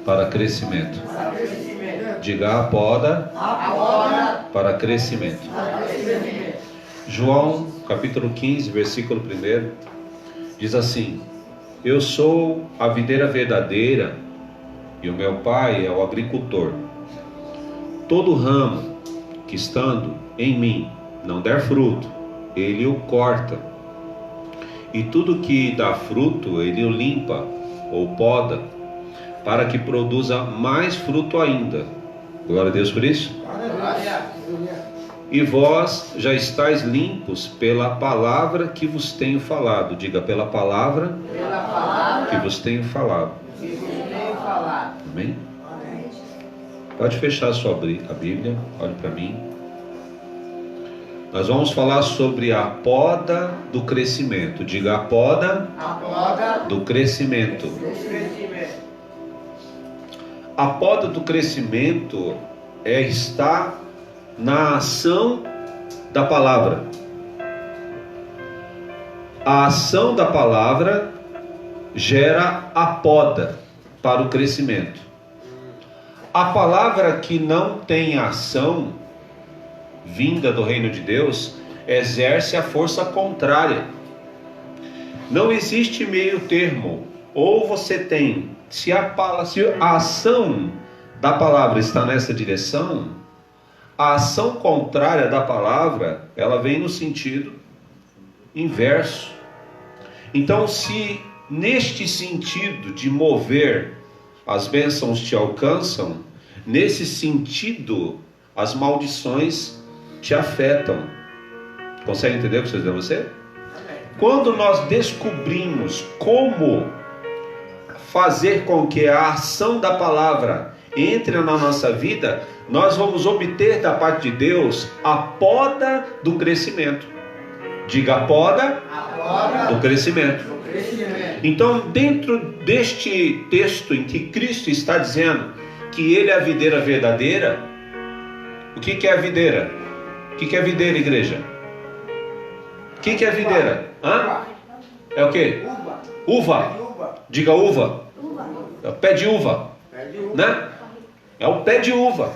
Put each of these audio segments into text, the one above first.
para crescimento. Diga: a poda para crescimento. João capítulo 15, versículo 1 diz assim: eu sou a videira verdadeira e o meu pai é o agricultor. Todo ramo que estando em mim não der fruto, ele o corta, e tudo que dá fruto ele o limpa ou poda, para que produza mais fruto ainda. Glória a Deus por isso. E vós já estáis limpos pela palavra que vos tenho falado. Diga: pela palavra que vos tenho falado. Amém? Pode fechar a sua a Bíblia, olhe para mim. Nós vamos falar sobre a poda do crescimento. Diga: a poda do crescimento. A poda do crescimento está na ação da palavra. A ação da palavra gera a poda para o crescimento. A palavra que não tem ação vinda do reino de Deus exerce a força contrária. Não existe meio termo. Ou você tem, se a ação da palavra está nessa direção, a ação contrária da palavra, ela vem no sentido inverso. Então, se neste sentido de mover as bênçãos te alcançam, nesse sentido as maldições te afetam. Consegue entender o que eu estou dizendo a você? Quando nós descobrimos como fazer com que a ação da palavra entre na nossa vida, nós vamos obter da parte de Deus a poda do crescimento. Diga: a poda do crescimento. Então, dentro deste texto em que Cristo está dizendo que Ele é a videira verdadeira, o que é a videira? O que é a videira, igreja? O que é a videira? Hã? É o que? Uva. Diga: uva. É o pé de uva, né? É o pé de uva.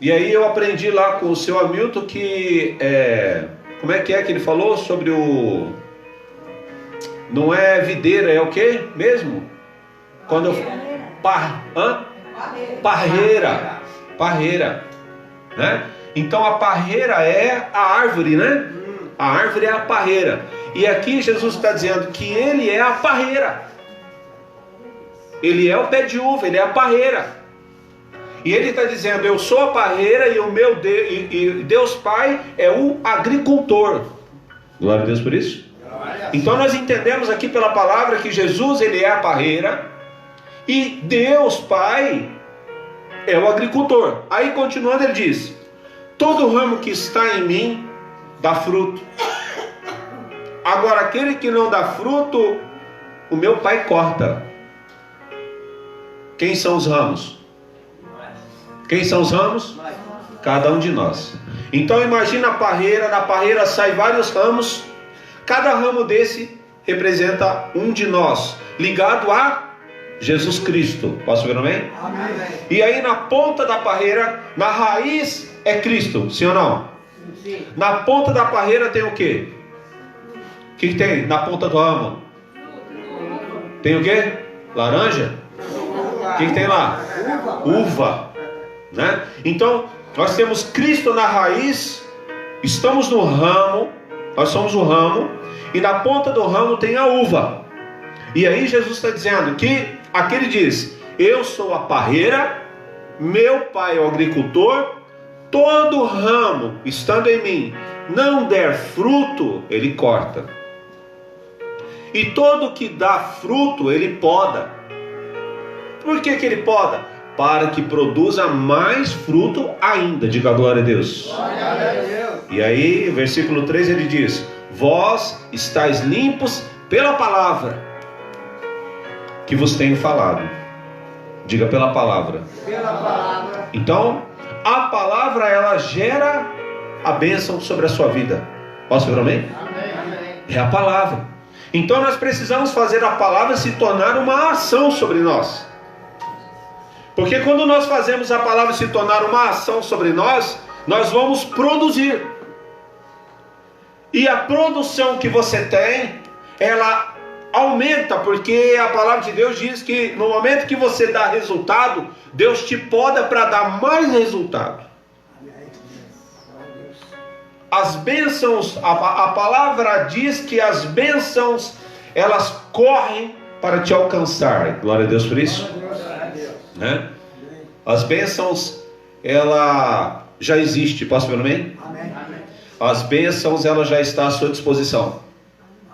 E aí eu aprendi lá com o seu Hamilton que como é que ele falou sobre o... Não é videira, é o que mesmo? Quando eu... Parreira, né? Então a parreira é a árvore, né? A árvore é a parreira. E aqui Jesus está dizendo que Ele é a parreira. Ele é o pé de uva, Ele é a parreira. E Ele está dizendo: eu sou a parreira e o meu Deus Pai é o agricultor. Glória a Deus por isso. Então nós entendemos aqui pela palavra que Jesus, Ele é a parreira e Deus Pai é o agricultor. Aí continuando ele diz: todo ramo que está em mim dá fruto. Agora aquele que não dá fruto, o meu Pai corta. Quem são os ramos? Quem são os ramos? Cada um de nós. Então imagina a parreira, da parreira sai vários ramos. Cada ramo desse representa um de nós, ligado a Jesus Cristo. Posso ver, amém? Amém. E aí na ponta da parreira, na raiz é Cristo, sim ou não? Sim. Na ponta da parreira tem o quê? O que tem na ponta do ramo? Tem o quê? Laranja? O que tem lá? Uva, né? Então nós temos Cristo na raiz, estamos no ramo, nós somos o ramo, e na ponta do ramo tem a uva. E aí Jesus está dizendo que aqui ele diz: eu sou a parreira, meu Pai é o agricultor. Todo ramo estando em mim não der fruto, Ele corta, e todo que dá fruto Ele poda. Por que Ele poda? Para que produza mais fruto ainda. Diga glória a Deus. Glória a Deus. E aí, versículo 3 ele diz: vós estáis limpos pela palavra que vos tenho falado. Diga: pela palavra. Pela palavra. Então, a palavra, ela gera a bênção sobre a sua vida. Posso ver, amém? Amém. É a palavra. Então nós precisamos fazer a palavra se tornar uma ação sobre nós. Porque quando nós fazemos a palavra se tornar uma ação sobre nós, nós vamos produzir. E a produção que você tem, ela aumenta, porque a palavra de Deus diz que no momento que você dá resultado, Deus te poda para dar mais resultado. As bênçãos, a palavra diz que as bênçãos, elas correm para te alcançar. Glória a Deus por isso. Né? As bênçãos, ela já existe. Posso ver amém? Amém. As bênçãos, ela já está à sua disposição.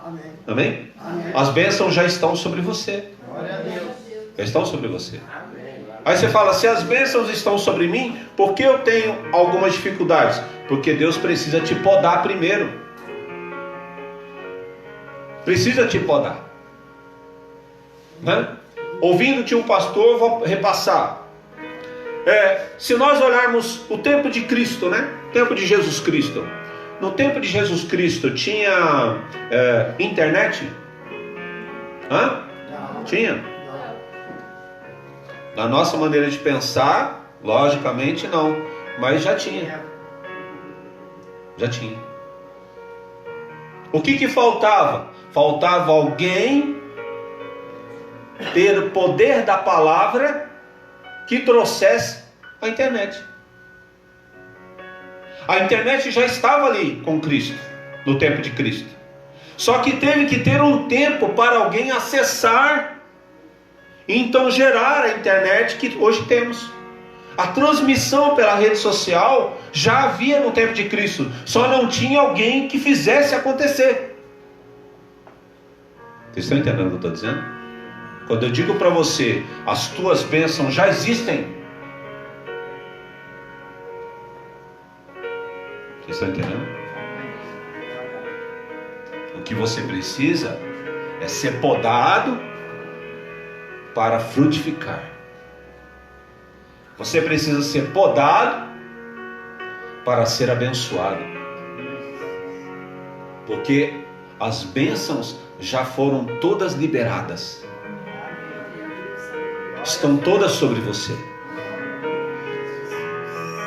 Amém. Amém? Amém. As bênçãos já estão sobre você. Glória a Deus. Já estão sobre você. Amém. Aí você fala, se as bênçãos estão sobre mim, por que eu tenho algumas dificuldades? Porque Deus precisa te podar primeiro. Precisa te podar. Né? Ouvindo-te um pastor, eu vou repassar. Se nós olharmos o tempo de Cristo, né? O tempo de Jesus Cristo. No tempo de Jesus Cristo tinha internet? Hã? Não. Tinha? Não. Na nossa maneira de pensar, logicamente não. Mas já tinha. Já tinha. O que faltava? Faltava alguém ter o poder da palavra que trouxesse a internet. A internet já estava ali com Cristo, no tempo de Cristo. Só que teve que ter um tempo para alguém acessar e então gerar a internet que hoje temos. A transmissão pela rede social já havia no tempo de Cristo, só não tinha alguém que fizesse acontecer. Vocês estão entendendo o que eu estou dizendo? Quando eu digo para você, as tuas bênçãos já existem. Vocês estão entendendo? O que você precisa é ser podado para frutificar. Você precisa ser podado para ser abençoado. Porque as bênçãos já foram todas liberadas. Estão todas sobre você.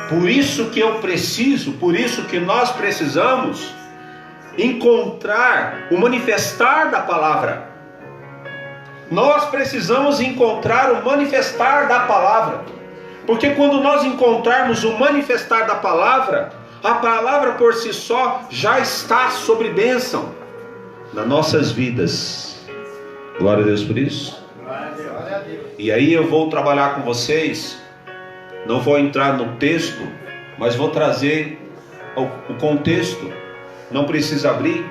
Por isso que eu preciso, por isso que nós precisamos encontrar o manifestar da palavra. Nós precisamos encontrar o manifestar da palavra. Porque quando nós encontrarmos o manifestar da palavra, a palavra por si só já está sobre bênção nas nossas vidas. Glória a Deus por isso. Glória a Deus. E aí eu vou trabalhar com vocês. Não vou entrar no texto, mas vou trazer o contexto. Não precisa abrir,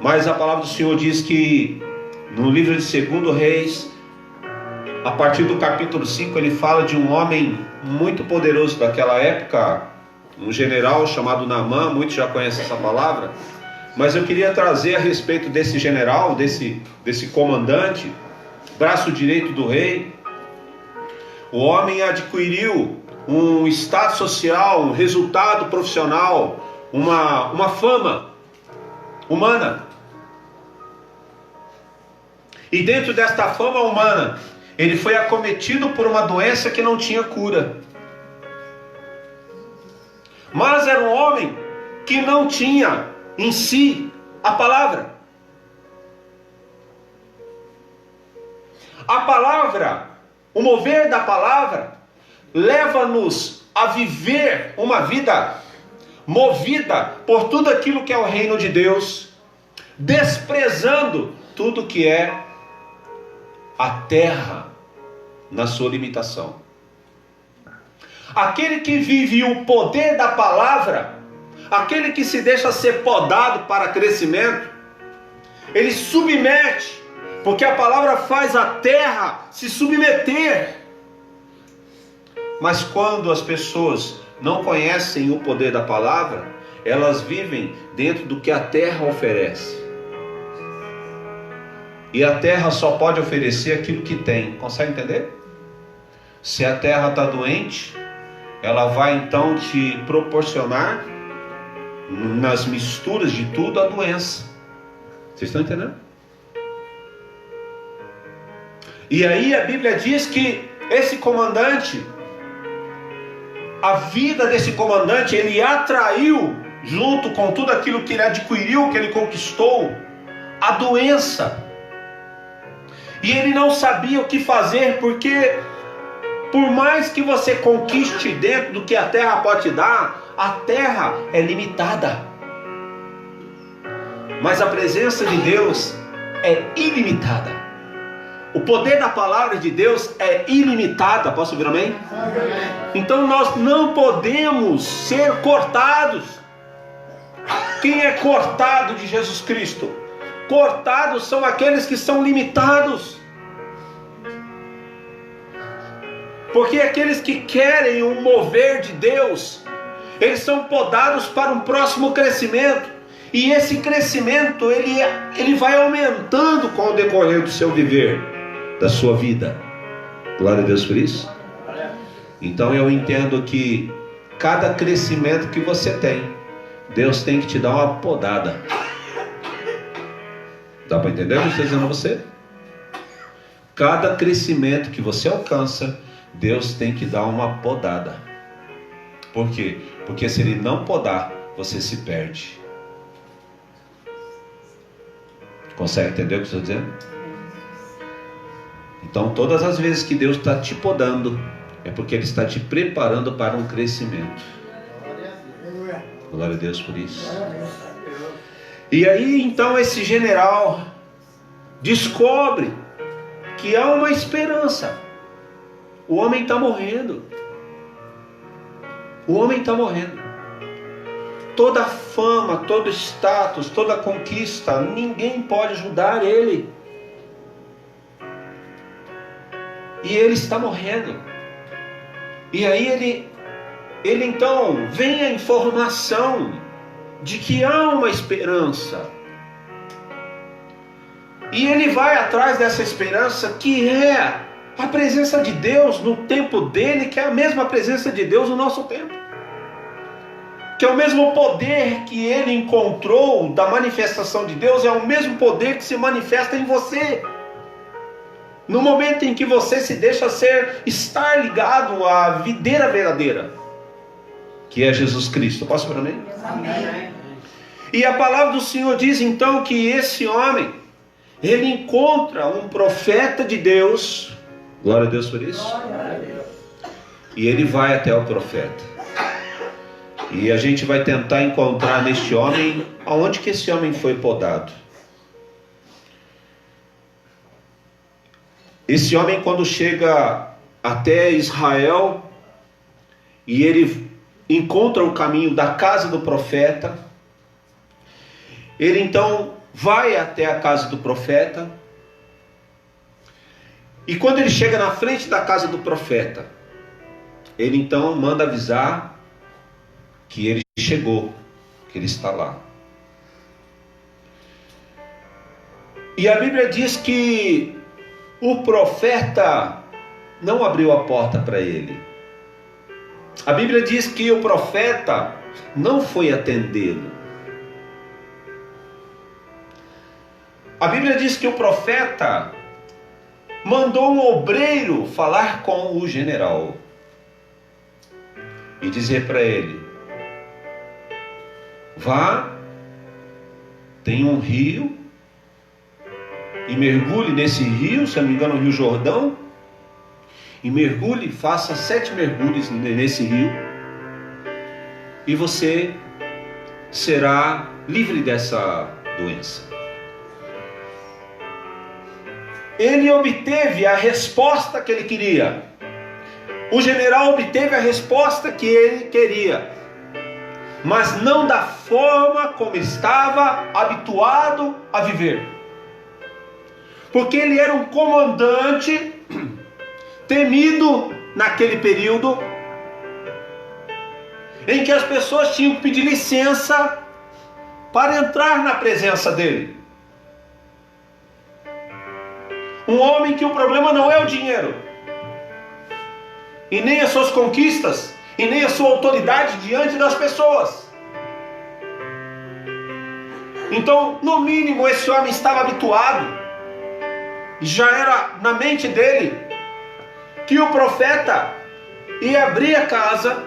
mas a palavra do Senhor diz que no livro de 2 Reis, a partir do capítulo 5, ele fala de um homem muito poderoso daquela época, um general chamado Naamã. Muitos já conhecem essa palavra, mas eu queria trazer a respeito desse general, desse comandante, braço direito do rei. O homem adquiriu um status social, um resultado profissional, uma fama humana. E dentro desta fama humana, ele foi acometido por uma doença que não tinha cura. Mas era um homem que não tinha em si a palavra. A palavra, o mover da palavra, leva-nos a viver uma vida movida por tudo aquilo que é o reino de Deus, desprezando tudo que é a terra na sua limitação. Aquele que vive o poder da palavra, aquele que se deixa ser podado para crescimento, ele submete, porque a palavra faz a terra se submeter. Mas quando as pessoas não conhecem o poder da palavra, elas vivem dentro do que a terra oferece. E a terra só pode oferecer aquilo que tem. Consegue entender? Se a terra está doente, ela vai então te proporcionar, nas misturas de tudo, a doença. Vocês estão entendendo? E aí a Bíblia diz que esse comandante, a vida desse comandante, ele atraiu, junto com tudo aquilo que ele adquiriu, que ele conquistou, a doença. E ele não sabia o que fazer, porque por mais que você conquiste dentro do que a terra pode te dar, a terra é limitada. Mas a presença de Deus é ilimitada. O poder da palavra de Deus é ilimitado. Posso ouvir amém? Então nós não podemos ser cortados. Quem é cortado de Jesus Cristo? Cortados são aqueles que são limitados. Porque aqueles que querem o mover de Deus, eles são podados para um próximo crescimento. E esse crescimento, ele vai aumentando com o decorrer do seu viver, da sua vida. Glória a Deus por isso. Então eu entendo que cada crescimento que você tem, Deus tem que te dar uma podada. Dá para entender o que eu estou dizendo a você? Cada crescimento que você alcança, Deus tem que dar uma podada. Por quê? Porque se Ele não podar, você se perde. Consegue entender o que eu estou dizendo? Então todas as vezes que Deus está te podando, é porque Ele está te preparando para um crescimento. Glória a Deus por isso. E aí então esse general descobre que há uma esperança. O homem está morrendo. O homem está morrendo. Toda a fama, todo status, toda a conquista, ninguém pode ajudar ele. E ele está morrendo. E aí ele então vem a informação de que há uma esperança. E ele vai atrás dessa esperança, que é a presença de Deus no tempo dele, que é a mesma presença de Deus no nosso tempo. Que é o mesmo poder que ele encontrou da manifestação de Deus, é o mesmo poder que se manifesta em você. No momento em que você se deixa estar ligado à videira verdadeira, que é Jesus Cristo. Posso para mim? Amém. E a palavra do Senhor diz então que esse homem, ele encontra um profeta de Deus. Glória a Deus por isso. E ele vai até o profeta. E a gente vai tentar encontrar neste homem, aonde que esse homem foi podado. Esse homem, quando chega até Israel, e ele encontra o caminho da casa do profeta, ele então vai até a casa do profeta, e quando ele chega na frente da casa do profeta, ele então manda avisar que ele chegou, que ele está lá. E a Bíblia diz que o profeta não abriu a porta para ele. A Bíblia diz que o profeta não foi atendê-lo. A Bíblia diz que o profeta mandou um obreiro falar com o general e dizer para ele: vá, tem um rio, e mergulhe nesse rio, se não me engano, o Rio Jordão, e mergulhe, faça 7 mergulhos nesse rio, e você será livre dessa doença. Ele obteve a resposta que ele queria. O general obteve a resposta que ele queria, mas não da forma como estava habituado a viver. Porque ele era um comandante temido naquele período, em que as pessoas tinham que pedir licença para entrar na presença dele. Um homem que o problema não é o dinheiro, e nem as suas conquistas, e nem a sua autoridade diante das pessoas. Então, no mínimo, esse homem estava habituado, e já era na mente dele, que o profeta ia abrir a casa,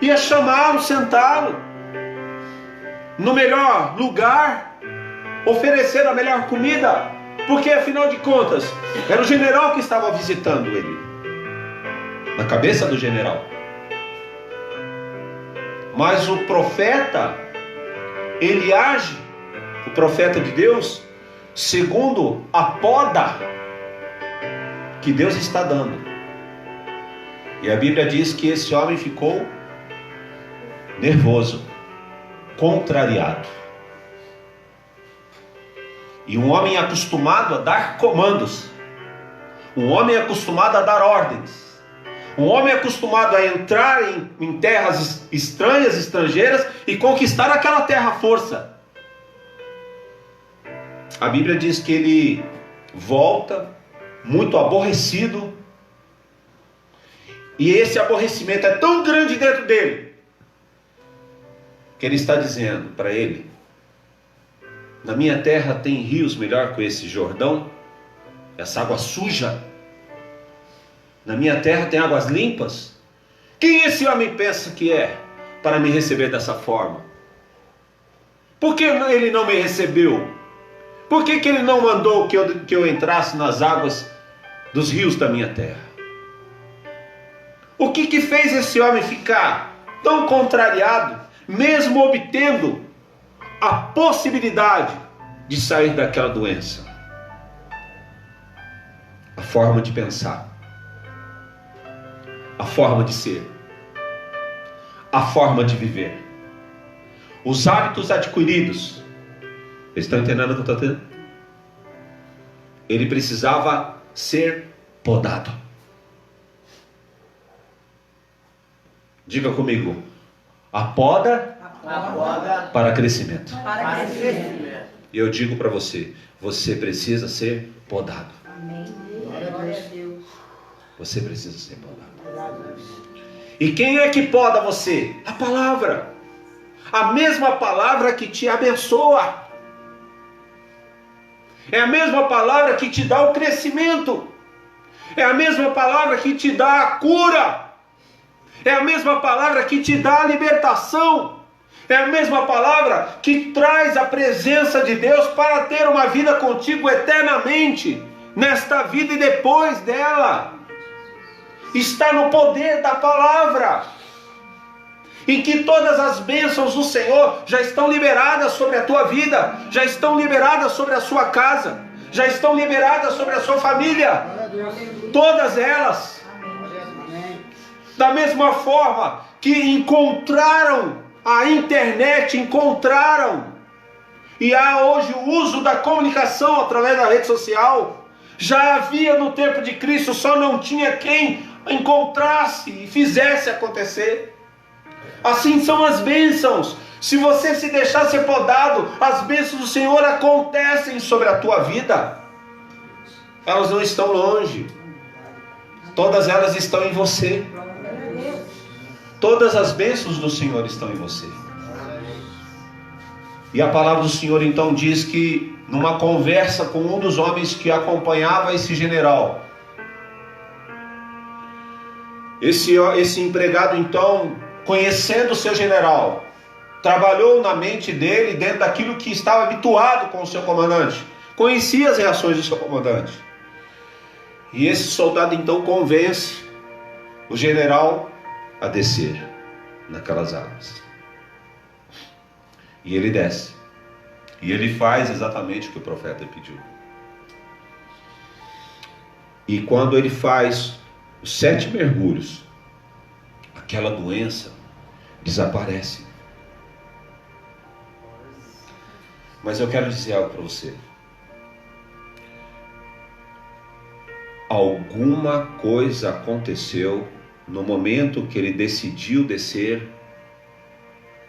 ia chamá-lo, sentá-lo no melhor lugar, oferecer a melhor comida, porque afinal de contas era o general que estava visitando ele, na cabeça do general. Mas o profeta, ele age, o profeta de Deus, segundo a poda que Deus está dando. E a Bíblia diz que esse homem ficou nervoso, contrariado. E um homem acostumado a dar comandos, um homem acostumado a dar ordens, um homem acostumado a entrar em terras estranhas, estrangeiras, e conquistar aquela terra à força. A Bíblia diz que ele volta muito aborrecido, e esse aborrecimento é tão grande dentro dele, que ele está dizendo para ele: na minha terra tem rios melhor que esse Jordão, essa água suja. Na minha terra tem águas limpas. Quem esse homem pensa que é para me receber dessa forma? Por que ele não me recebeu? Por que ele não mandou que eu entrasse nas águas dos rios da minha terra? O que fez esse homem ficar tão contrariado, mesmo obtendo a possibilidade de sair daquela doença? A forma de pensar, a forma de ser, a forma de viver, os hábitos adquiridos. Eles estão entendendo o que eu estou dizendo? Ele precisava ser podado. Diga comigo: a poda para crescimento. E eu digo para você: você precisa ser podado. Amém. Glória a Deus. Você precisa ser podado. E quem é que poda você? A palavra. A mesma palavra que te abençoa. É a mesma palavra que te dá o crescimento. É a mesma palavra que te dá a cura. É a mesma palavra que te dá a libertação. É a mesma palavra que traz a presença de Deus para ter uma vida contigo eternamente, nesta vida e depois dela. Está no poder da palavra, em que todas as bênçãos do Senhor já estão liberadas sobre a tua vida, já estão liberadas sobre a sua casa, já estão liberadas sobre a sua família, todas elas. Da mesma forma que encontraram a internet, e há hoje o uso da comunicação através da rede social, já havia no tempo de Cristo, só não tinha quem encontrasse e fizesse acontecer. Assim são as bênçãos. Se você se deixar ser podado, as bênçãos do Senhor acontecem sobre a tua vida. Elas não estão longe, todas elas estão em você. Todas as bênçãos do Senhor estão em você. E a palavra do Senhor então diz que, numa conversa com um dos homens que acompanhava esse general, esse empregado então, conhecendo o seu general, trabalhou na mente dele dentro daquilo que estava habituado com o seu comandante, conhecia as reações do seu comandante. E esse soldado então convence o general a descer naquelas águas. E ele desce. E ele faz exatamente o que o profeta pediu. E quando ele faz os 7 mergulhos, aquela doença desaparece. Mas eu quero dizer algo para você. Alguma coisa aconteceu no momento que ele decidiu descer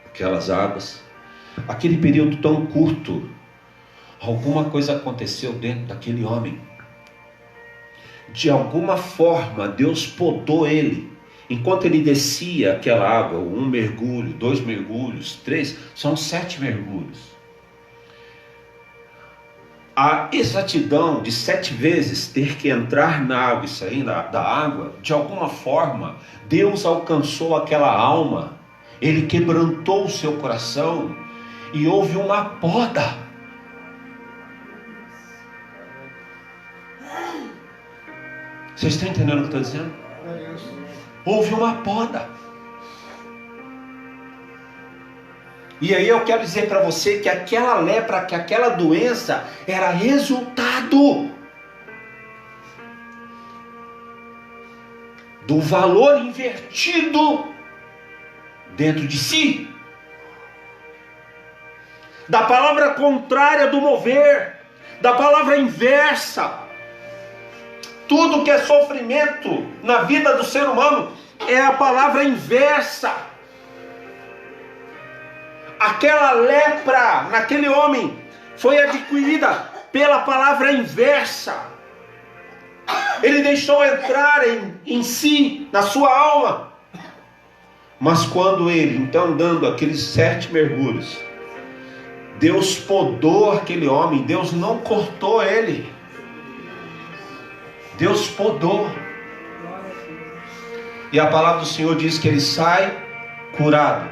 aquelas águas, aquele período tão curto. Alguma coisa aconteceu dentro daquele homem. De alguma forma Deus podou ele. Enquanto ele descia aquela água, 1 mergulho, 2 mergulhos, 3, são 7 mergulhos. a exatidão de 7 vezes ter que entrar na água e sair da água, de alguma forma, Deus alcançou aquela alma, Ele quebrantou o seu coração e houve uma poda. Vocês estão entendendo o que eu estou dizendo? Houve uma poda. E aí eu quero dizer para você que aquela lepra, que aquela doença era resultado do valor invertido dentro de si, da palavra contrária do mover, da palavra inversa. Tudo que é sofrimento na vida do ser humano é a palavra inversa. Aquela lepra naquele homem foi adquirida pela palavra inversa. Ele deixou entrar em si, na sua alma. Mas quando ele, então, dando aqueles 7 mergulhos, Deus podou aquele homem, Deus não cortou ele. Deus podou. E a palavra do Senhor diz que ele sai curado.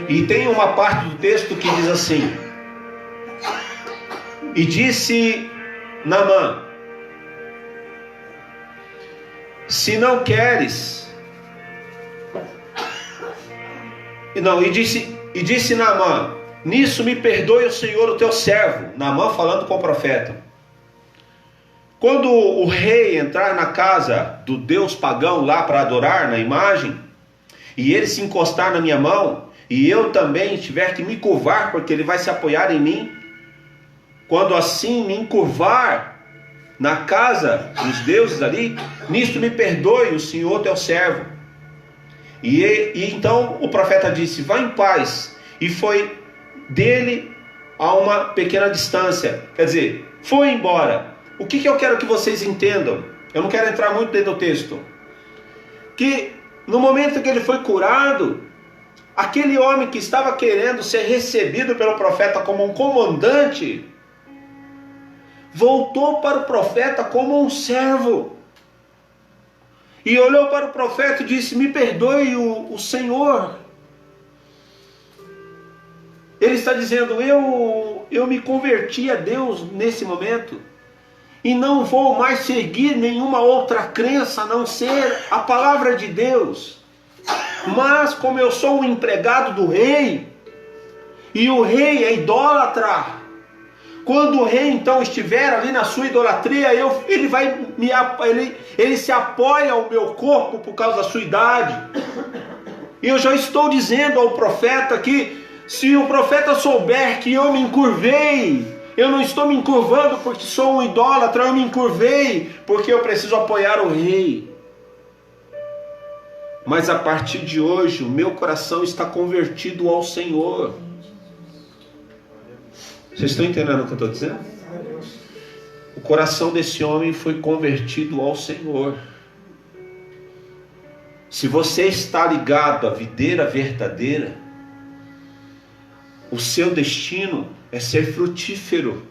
E tem uma parte do texto que diz assim: e disse Naamã, se não queres, e disse Naamã, nisso me perdoe o Senhor o teu servo. Naamã falando com o profeta. Quando o rei entrar na casa do deus pagão lá para adorar na imagem, e ele se encostar na minha mão, e eu também tiver que me curvar, porque ele vai se apoiar em mim, quando assim me encurvar na casa dos deuses ali, nisto me perdoe o Senhor teu servo. E então o profeta disse, vá em paz, e foi dele a uma pequena distância, quer dizer, foi embora. O que eu quero que vocês entendam? Eu não quero entrar muito dentro do texto. Que no momento que ele foi curado, aquele homem que estava querendo ser recebido pelo profeta como um comandante, voltou para o profeta como um servo. E olhou para o profeta e disse, me perdoe o Senhor. Ele está dizendo, eu me converti a Deus nesse momento. E não vou mais seguir nenhuma outra crença a não ser a palavra de Deus. Mas como eu sou um empregado do rei, e o rei é idólatra, quando o rei então estiver ali na sua idolatria, ele se apoia ao meu corpo por causa da sua idade. E eu já estou dizendo ao profeta que se o profeta souber que eu me encurvei, eu não estou me encurvando porque sou um idólatra, eu me encurvei porque eu preciso apoiar o rei. Mas a partir de hoje, o meu coração está convertido ao Senhor. Vocês estão entendendo o que eu estou dizendo? O coração desse homem foi convertido ao Senhor. Se você está ligado à videira verdadeira, o seu destino é ser frutífero.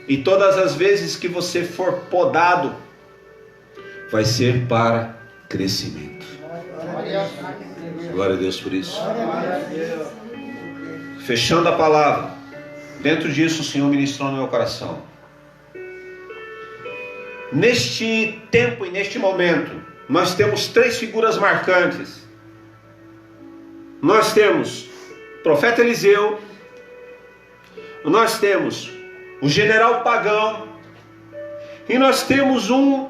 E todas as vezes que você for podado, vai ser para crescimento. Glória a Deus por isso. Fechando a palavra, dentro disso o Senhor ministrou no meu coração. Neste tempo e neste momento, nós temos 3 figuras marcantes. Nós temos o profeta Eliseu, nós temos o general pagão, e nós temos um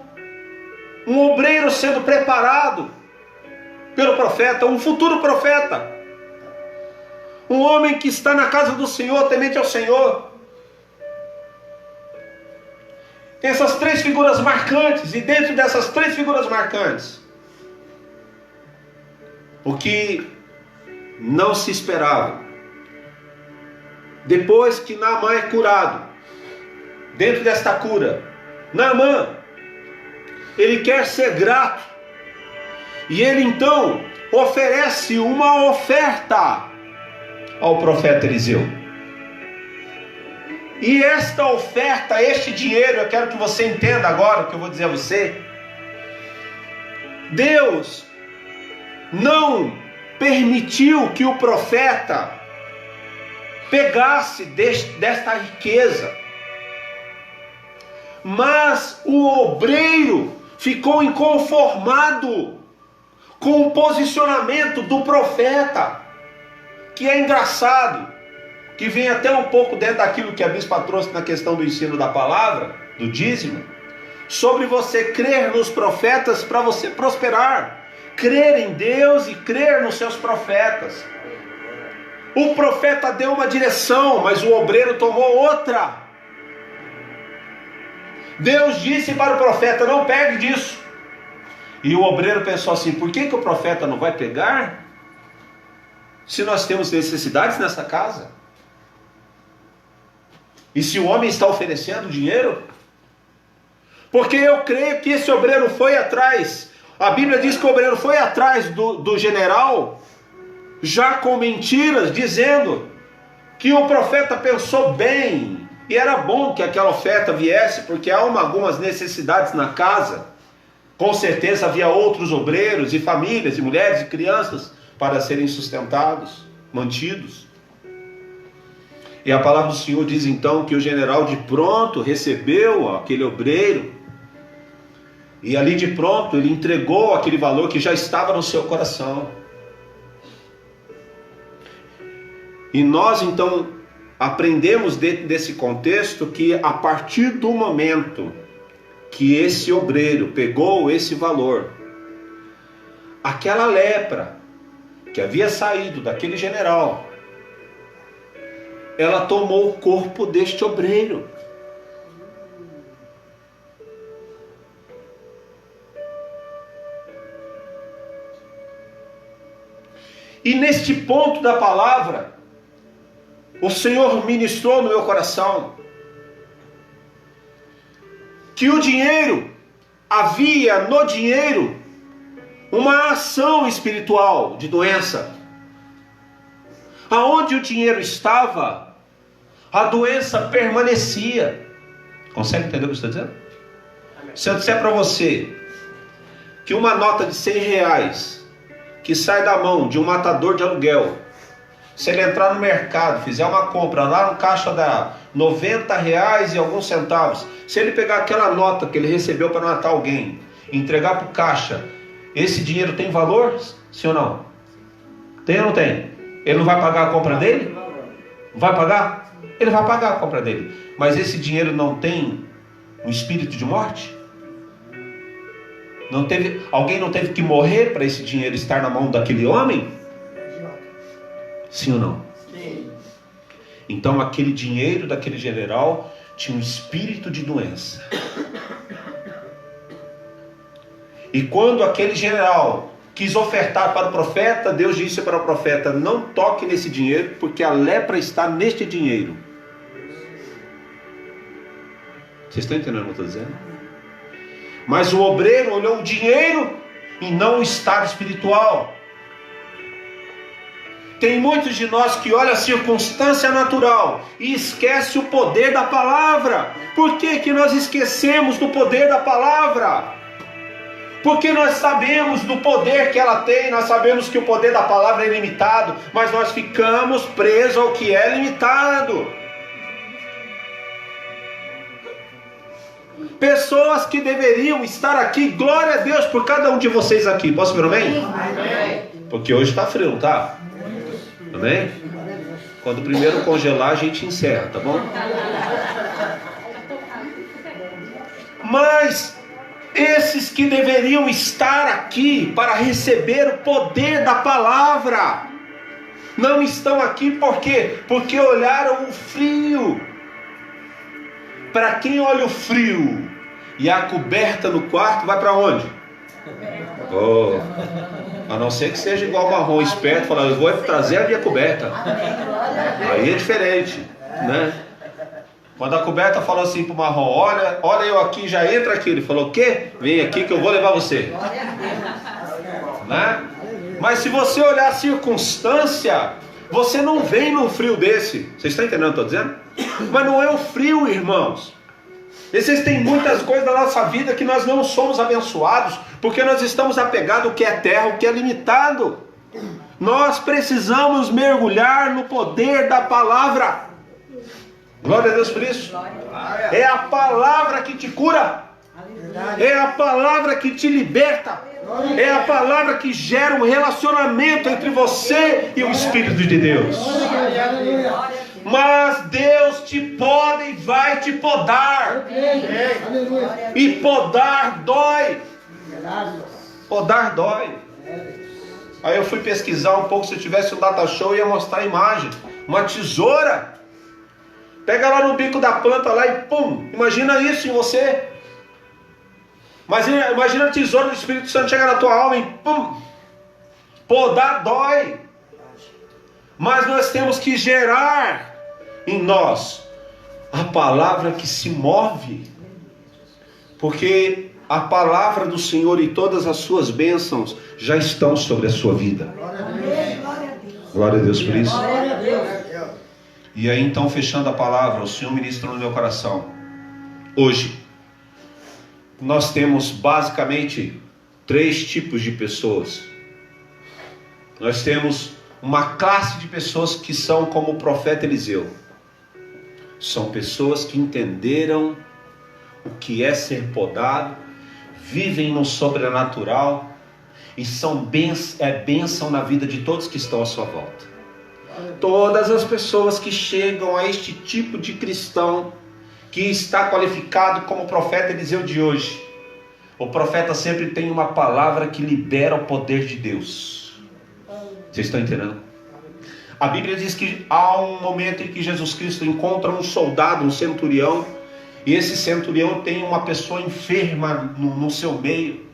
obreiro sendo preparado pelo profeta, um futuro profeta, um homem que está na casa do Senhor, temente ao Senhor. Tem essas 3 figuras marcantes, e dentro dessas 3 figuras marcantes, o que não se esperava, depois que Naamã é curado, dentro desta cura, Naamã, ele quer ser grato, e ele então oferece uma oferta ao profeta Eliseu. E esta oferta, este dinheiro, eu quero que você entenda agora o que eu vou dizer a você. Deus não permitiu que o profeta pegasse desta riqueza, mas o obreiro ficou inconformado com o posicionamento do profeta, que é engraçado, que vem até um pouco dentro daquilo que a bispa trouxe na questão do ensino da palavra, do dízimo, sobre você crer nos profetas para você prosperar, crer em Deus e crer nos seus profetas. O profeta deu uma direção, mas o obreiro tomou outra. Deus disse para o profeta: não pegue disso. E o obreiro pensou assim: por que o profeta não vai pegar? Se nós temos necessidades nessa casa? E se o homem está oferecendo dinheiro? Porque eu creio que esse obreiro foi atrás. A Bíblia diz que o obreiro foi atrás do general, já com mentiras, dizendo que o profeta pensou bem, e era bom que aquela oferta viesse, porque há algumas necessidades na casa. Com certeza havia outros obreiros, e famílias, e mulheres, e crianças, para serem sustentados, mantidos. E a palavra do Senhor diz então que o general de pronto recebeu aquele obreiro, e ali de pronto ele entregou aquele valor que já estava no seu coração. E nós então aprendemos dentro desse contexto que a partir do momento que esse obreiro pegou esse valor, aquela lepra que havia saído daquele general, ela tomou o corpo deste obreiro. E neste ponto da palavra, o Senhor ministrou no meu coração que o dinheiro, havia no dinheiro uma ação espiritual de doença. Aonde o dinheiro estava, a doença permanecia. Consegue entender o que eu estou dizendo? Se eu disser para você que uma nota de 100 reais que sai da mão de um matador de aluguel, se ele entrar no mercado, fizer uma compra lá no caixa da R$90 e alguns centavos, se ele pegar aquela nota que ele recebeu para matar alguém, entregar para o caixa, esse dinheiro tem valor? Sim ou não? Tem ou não tem? Ele não vai pagar a compra dele? Não vai pagar? Ele vai pagar a compra dele. Mas esse dinheiro não tem um espírito de morte? Alguém não teve que morrer para esse dinheiro estar na mão daquele homem? Sim ou não? Sim. Então aquele dinheiro daquele general tinha um espírito de doença. E quando aquele general quis ofertar para o profeta, Deus disse para o profeta: não toque nesse dinheiro, porque a lepra está neste dinheiro. Vocês estão entendendo o que eu estou dizendo? Mas o obreiro olhou o dinheiro e não o estado espiritual. Tem muitos de nós que olham a circunstância natural e esquece o poder da palavra. Por que que nós esquecemos do poder da palavra? Porque nós sabemos do poder que ela tem, nós sabemos que o poder da palavra é ilimitado, mas nós ficamos presos ao que é limitado. Pessoas que deveriam estar aqui, glória a Deus por cada um de vocês aqui. Posso ver amém? Amém. Porque hoje está frio, não tá? Amém? Quando o primeiro congelar, a gente encerra, tá bom? Mas esses que deveriam estar aqui para receber o poder da palavra, não estão aqui por quê? Porque olharam o frio. Para quem olha o frio e a coberta no quarto, vai para onde? Oh, a não ser que seja igual o marrom esperto, falar: eu vou trazer a minha coberta. Aí é diferente, né? Quando a coberta falou assim para o marrom: olha eu aqui, já entra aqui. Ele falou: o quê? Vem aqui que eu vou levar você, né? Mas se você olhar a circunstância, Você não vem num frio desse. Vocês estão entendendo o que eu estou dizendo? Mas não é o frio, irmãos. Existem muitas coisas da nossa vida que nós não somos abençoados, porque nós estamos apegados ao que é terra, ao que é limitado. Nós precisamos mergulhar no poder da palavra. Glória a Deus por isso. É a palavra que te cura. É a palavra que te liberta. É a palavra que gera um relacionamento entre você e o Espírito de Deus. Mas Deus te poda e vai te podar. E podar dói. Podar dói. Aí eu fui pesquisar um pouco. Se eu tivesse um data show, eu ia mostrar a imagem. Uma tesoura. Pega lá no bico da planta lá e pum. Imagina isso em você. Imagina a tesoura do Espírito Santo chegar na tua alma e pum. Podar dói. Mas nós temos que gerar em nós a palavra que se move. Porque a palavra do Senhor e todas as suas bênçãos já estão sobre a sua vida. Glória a Deus por isso. E aí então, fechando a palavra, o Senhor ministra no meu coração. Hoje, nós temos basicamente 3 tipos de pessoas. Nós temos uma classe de pessoas que são como o profeta Eliseu. São pessoas que entenderam o que é ser podado, vivem no sobrenatural e são bênção na vida de todos que estão à sua volta. Todas as pessoas que chegam a este tipo de cristão, que está qualificado como o profeta Eliseu de hoje, o profeta sempre tem uma palavra que libera o poder de Deus. Vocês estão entendendo? A Bíblia diz que há um momento em que Jesus Cristo encontra um soldado, um centurião, e esse centurião tem uma pessoa enferma no seu meio,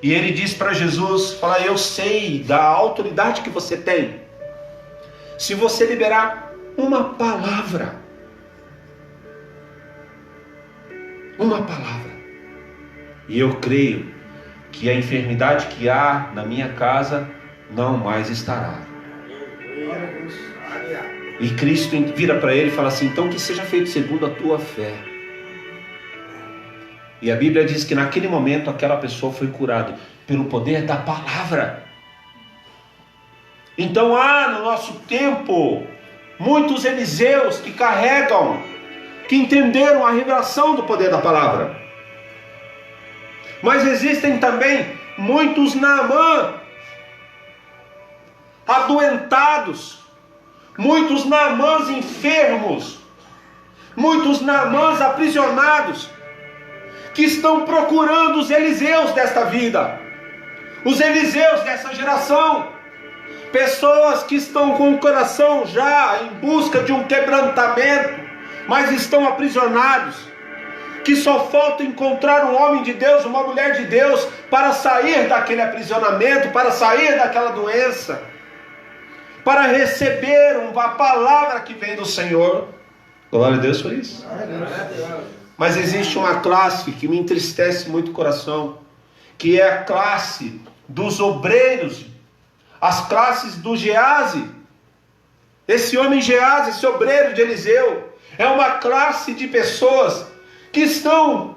e ele diz para Jesus, fala: eu sei da autoridade que você tem, se você liberar uma palavra, e eu creio que a enfermidade que há na minha casa não mais estará. E Cristo vira para ele e fala assim: então que seja feito segundo a tua fé. E a Bíblia diz que naquele momento aquela pessoa foi curada pelo poder da palavra. Então há no nosso tempo muitos Eliseus que carregam, que entenderam a revelação do poder da palavra. Mas existem também muitos Naamã adoentados, muitos Naamãs enfermos, muitos Naamãs aprisionados, que estão procurando os Eliseus desta vida, os Eliseus dessa geração, pessoas que estão com o coração já em busca de um quebrantamento, mas estão aprisionados, que só falta encontrar um homem de Deus, uma mulher de Deus, para sair daquele aprisionamento, para sair daquela doença, para receber uma palavra que vem do Senhor. Glória a Deus por isso. Mas existe uma classe que me entristece muito o coração, que é a classe dos obreiros, as classes do Geazi. Esse homem Geazi, esse obreiro de Eliseu, é uma classe de pessoas que estão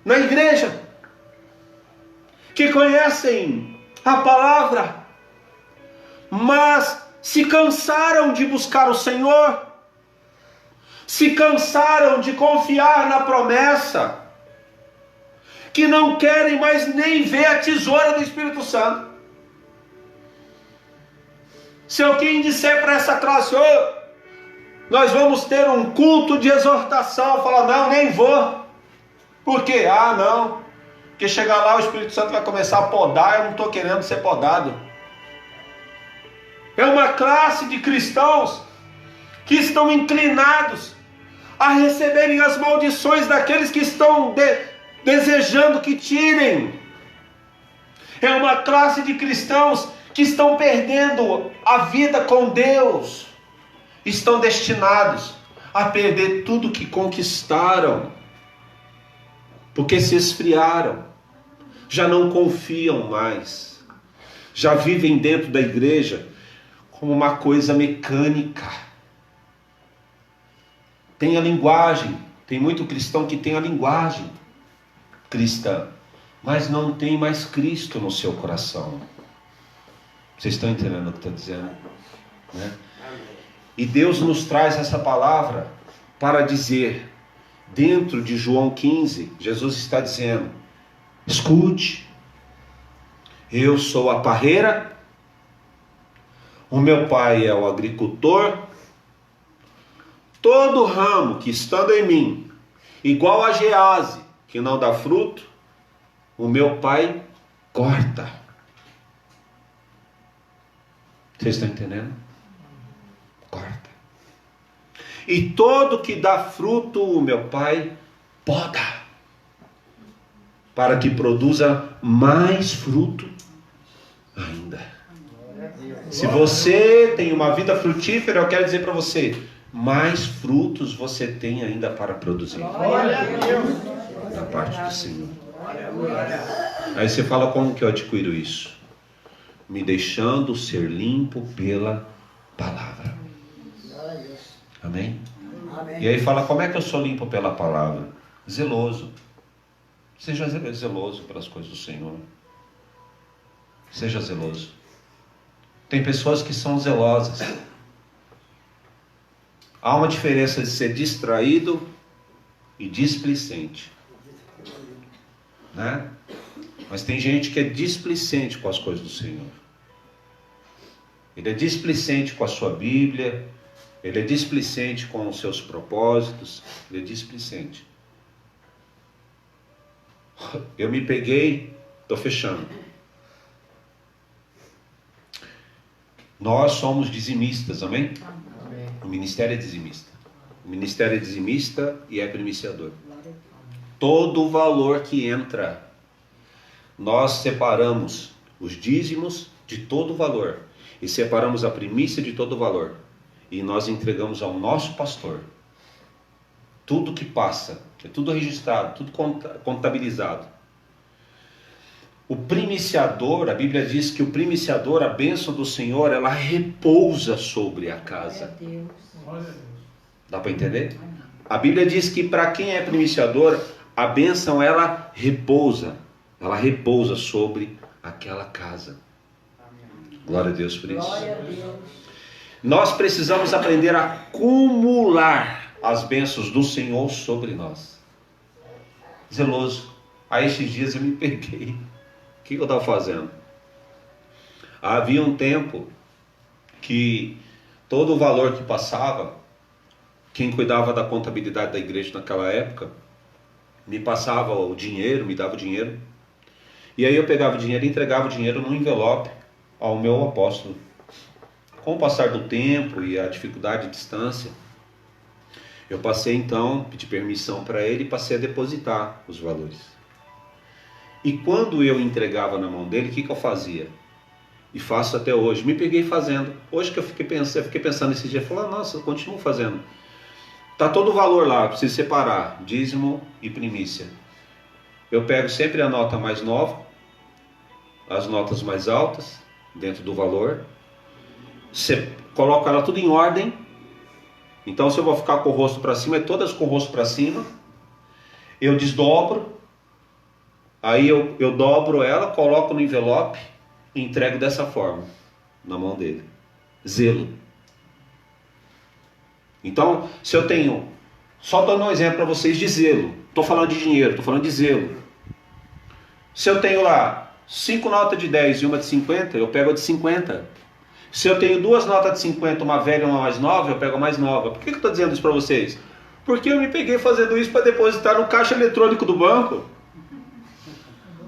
na igreja, que conhecem a palavra, mas se cansaram de buscar o Senhor, se cansaram de confiar na promessa, que não querem mais nem ver a tesoura do Espírito Santo. Se alguém disser para essa classe: oh, nós vamos ter um culto de exortação, fala: não, nem vou. Por quê? Ah, não, porque chegar lá o Espírito Santo vai começar a podar, eu não estou querendo ser podado. É uma classe de cristãos que estão inclinados a receberem as maldições daqueles que estão desejando que tirem. É uma classe de cristãos que estão perdendo a vida com Deus, estão destinados a perder tudo que conquistaram, porque se esfriaram, já não confiam mais, já vivem dentro da igreja como uma coisa mecânica. Tem a linguagem, tem muito cristão que tem a linguagem cristã, mas não tem mais Cristo no seu coração. Vocês estão entendendo o que estou dizendo? Né? E Deus nos traz essa palavra para dizer, dentro de João 15, Jesus está dizendo, escute, eu sou a parreira, o meu pai é o agricultor, todo ramo que estando em mim, igual a Gease, que não dá fruto, o meu pai corta. Vocês estão entendendo? Corta. E todo que dá fruto, o meu pai poda, para que produza mais fruto ainda. Se você tem uma vida frutífera, eu quero dizer para você, mais frutos você tem ainda para produzir. Da parte do Senhor. Aí você fala, como que eu adquiro isso? Me deixando ser limpo pela palavra. Amém? E aí fala, como é que eu sou limpo pela palavra? Zeloso. Seja zeloso pelas coisas do Senhor. Seja zeloso. Tem pessoas que são zelosas. Há uma diferença de ser distraído e displicente, né? Mas tem gente que é displicente com as coisas do Senhor. Ele é displicente com a sua Bíblia, ele é displicente com os seus propósitos, ele é displicente. Eu me peguei, estou fechando. Nós somos dizimistas, amém? Amém. O ministério é dizimista. O ministério é dizimista e é primiciador. Todo o valor que entra, nós separamos os dízimos de todo o valor. E separamos a primícia de todo o valor. E nós entregamos ao nosso pastor. Tudo que passa, é tudo registrado, tudo contabilizado. O primiciador, a Bíblia diz que o primiciador, a bênção do Senhor, ela repousa sobre a casa. Dá para entender? A Bíblia diz que para quem é primiciador, a bênção ela repousa sobre aquela casa. Glória a Deus por isso. Nós precisamos aprender a acumular as bênçãos do Senhor sobre nós. Zeloso. Aí esses dias eu me peguei. O que eu estava fazendo? Havia um tempo que todo o valor que passava, quem cuidava da contabilidade da igreja naquela época, me passava o dinheiro, me dava o dinheiro. E aí eu pegava o dinheiro e entregava o dinheiro num envelope ao meu apóstolo. Com o passar do tempo e a dificuldade de distância, eu passei então, pedi permissão para ele e passei a depositar os valores. E quando eu entregava na mão dele, o que eu fazia? E faço até hoje. Me peguei fazendo. Hoje que eu fiquei pensando esse dia, falei, nossa, eu continuo fazendo. Está todo o valor lá, preciso separar, dízimo e primícia. Eu pego sempre a nota mais nova, as notas mais altas, dentro do valor. Coloco ela tudo em ordem. Então se eu vou ficar com o rosto para cima, é todas com o rosto para cima. Eu desdobro. Aí eu dobro ela, coloco no envelope e entrego dessa forma, na mão dele. Zelo. Então, se eu tenho, só dando um exemplo para vocês de zelo. Estou falando de dinheiro, estou falando de zelo. Se eu tenho lá 5 notas de 10 e uma de 50, eu pego a de 50. Se eu tenho 2 notas de 50, uma velha e uma mais nova, eu pego a mais nova. Por que eu estou dizendo isso para vocês? Porque eu me peguei fazendo isso para depositar no caixa eletrônico do banco.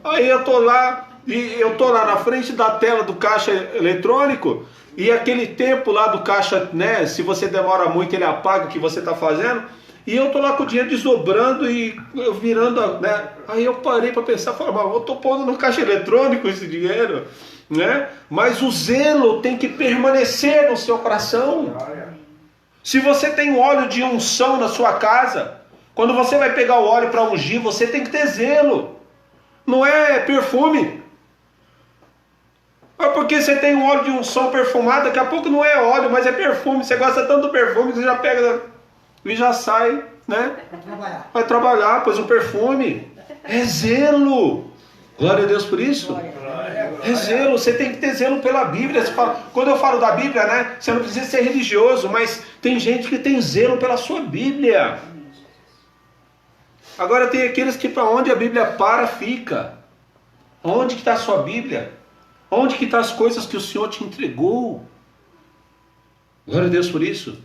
Aí eu tô lá, e eu tô lá na frente da tela do caixa eletrônico, e aquele tempo lá do caixa, né, se você demora muito, ele apaga o que você está fazendo, e eu tô lá com o dinheiro desdobrando e eu virando, né, aí eu parei para pensar, falei, mas eu tô pondo no caixa eletrônico esse dinheiro, né, mas o zelo tem que permanecer no seu coração. Se você tem óleo de unção na sua casa, quando você vai pegar o óleo para ungir, você tem que ter zelo. Não é perfume. Mas porque você tem um óleo de unção perfumado, daqui a pouco não é óleo, mas é perfume. Você gosta tanto do perfume que você já pega e já sai, né? Vai trabalhar, pois o perfume é zelo. Glória a Deus por isso. É zelo, você tem que ter zelo pela Bíblia. Você fala, quando eu falo da Bíblia, né? Você não precisa ser religioso, mas tem gente que tem zelo pela sua Bíblia. Agora tem aqueles que para onde a Bíblia para, fica. Onde que está a sua Bíblia? Onde que estão as coisas que o Senhor te entregou? Glória a Deus por isso.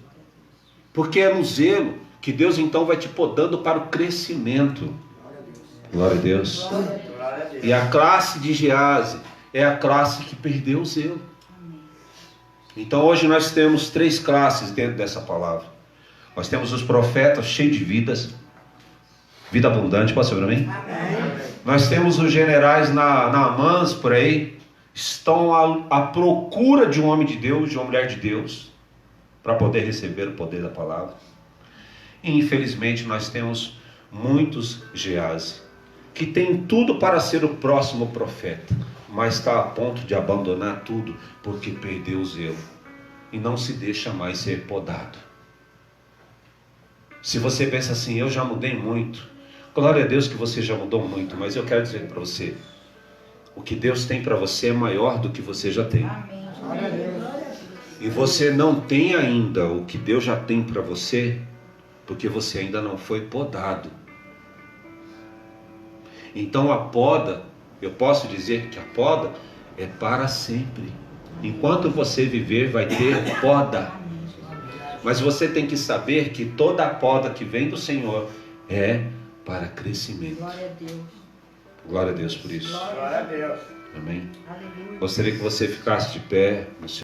Porque é no zelo que Deus então vai te podando para o crescimento. Glória a Deus. E a classe de Gease é a classe que perdeu o zelo. Então hoje nós temos 3 classes dentro dessa palavra. Nós temos os profetas cheios de vidas. Vida abundante, pode ser para mim? Nós temos os generais Naamãs por aí. Estão à procura de um homem de Deus, de uma mulher de Deus, para poder receber o poder da palavra. E infelizmente nós temos muitos Gease, que tem tudo para ser o próximo profeta, mas está a ponto de abandonar tudo, porque perdeu o zelo, e não se deixa mais ser podado. Se você pensa assim, eu já mudei muito, glória a Deus que você já mudou muito, mas eu quero dizer para você, o que Deus tem para você é maior do que você já tem. Amém. E você não tem ainda o que Deus já tem para você, porque você ainda não foi podado. Então a poda, eu posso dizer que a poda é para sempre. Enquanto você viver, vai ter poda. Mas você tem que saber que toda a poda que vem do Senhor é para crescimento. Glória a Deus. Glória a Deus por isso. Glória a Deus. Amém. Aleluia. Gostaria que você ficasse de pé no seu